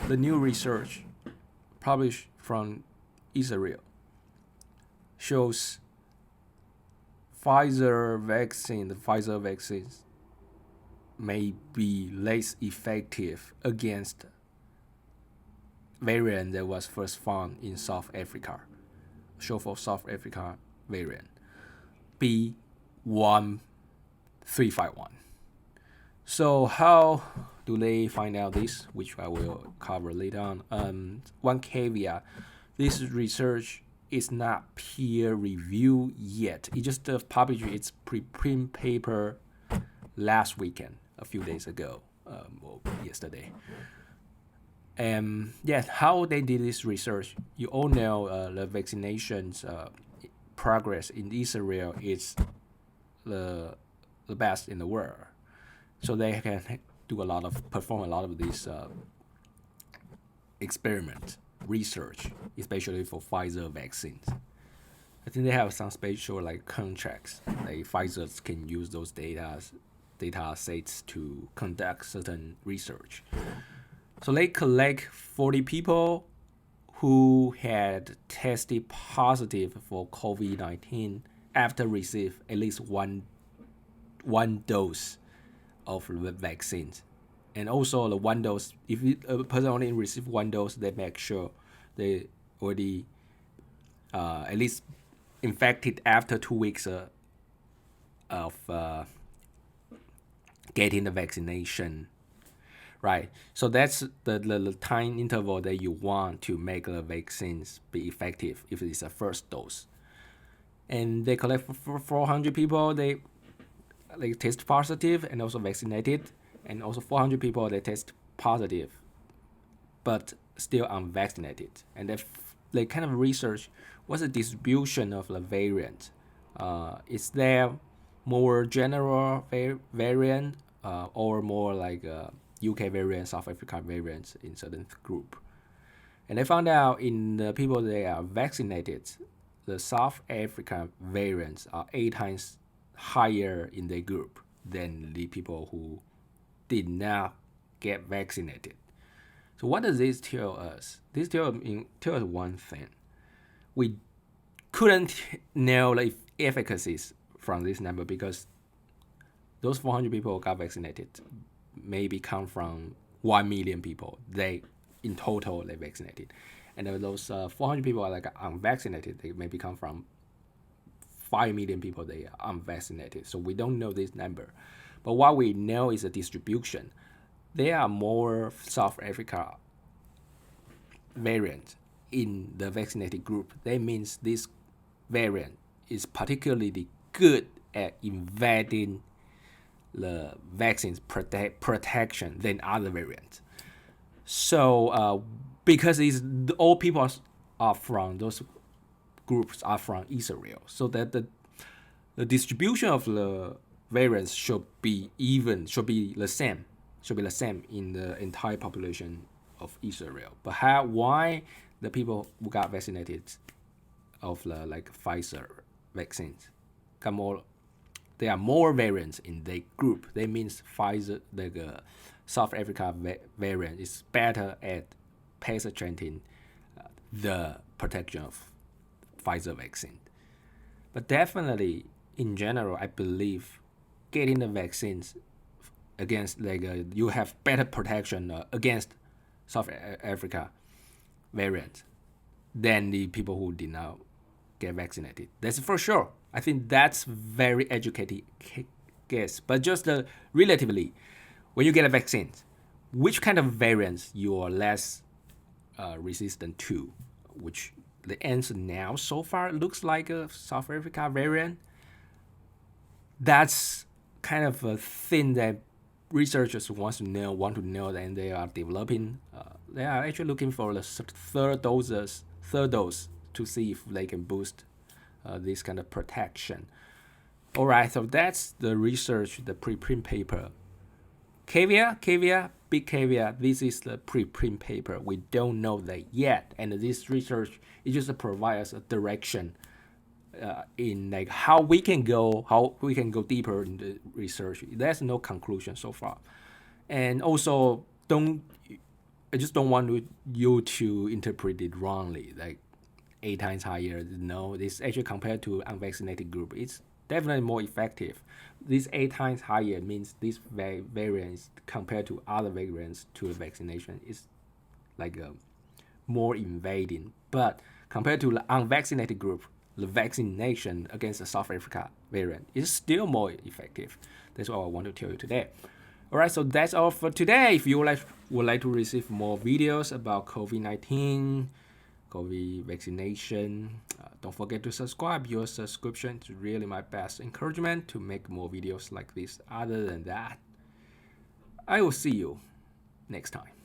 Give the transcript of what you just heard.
the new research published from Israel shows the Pfizer vaccines may be less effective against variant that was first found in South Africa. Show for South Africa variant B1351. So how do they find out this, which I will cover later on? One caveat: this research is not peer reviewed yet. It just published its preprint paper last weekend, a few days ago, or yesterday. And how they did this research? You all know the vaccinations progress in Israel is the best in the world. So they can perform a lot of these experiment research, especially for Pfizer vaccines. I think they have some special contracts. Pfizer can use those data sets to conduct certain research. So they collect 40 people who had tested positive for COVID-19 after receive at least one dose of the vaccines. And also the one dose, if a person only receive one dose, they make sure they already at least infected after 2 weeks of getting the vaccination. Right, so that's the time interval that you want to make the vaccines be effective if it's a first dose. And they collect 400 people, they test positive and also vaccinated, and also 400 people they test positive but still unvaccinated. And they kind of research what's the distribution of the variant. Is there more general variant or more like UK variant, South Africa variants in certain group? And they found out in the people that are vaccinated, the South Africa variants are 8 times higher in their group than the people who did not get vaccinated. So what does this tell us? This tells us one thing. We couldn't know the efficacies from this number because those 400 people who got vaccinated maybe come from 1 million people. In total, they vaccinated. And those 400 people are unvaccinated. They maybe come from 5 million people they are unvaccinated. So we don't know this number. But what we know is the distribution. There are more South Africa variants in the vaccinated group. That means this variant is particularly good at invading the vaccine's protection than other variants. So because all people are from those groups are from Israel, so that the distribution of the variants should be the same in the entire population of Israel. But why the people who got vaccinated of the Pfizer vaccines there are more variants in the group? That means Pfizer, South Africa variant, is better at penetrating the protection of Pfizer vaccine. But definitely, in general, I believe getting the vaccines against you have better protection against South Africa variant than the people who did not get vaccinated. That's for sure. I think that's very educated guess. But just relatively, when you get a vaccine, which kind of variants you are less resistant to? Which the answer now so far looks like a South Africa variant. That's kind of a thing that researchers want to know, and they are developing. They are actually looking for the third dose to see if they can boost this kind of protection. All right, so that's the research, the preprint paper. Big caveat, this is the preprint paper. We don't know that yet, and this research is just to provide us a direction in how we can go deeper in the research. There's no conclusion so far, and also don't I just don't want you to interpret it wrongly, like 8 times higher. No, this actually compared to unvaccinated group, it's definitely more effective. This 8 times higher means this variance compared to other variants to the vaccination is like more invading. But compared to the unvaccinated group, the vaccination against the South Africa variant is still more effective. That's all I want to tell you today. All right, so that's all for today. If you would like to receive more videos about COVID-19, COVID vaccination, don't forget to subscribe. Your subscription is really my best encouragement to make more videos like this. Other than that, I will see you next time.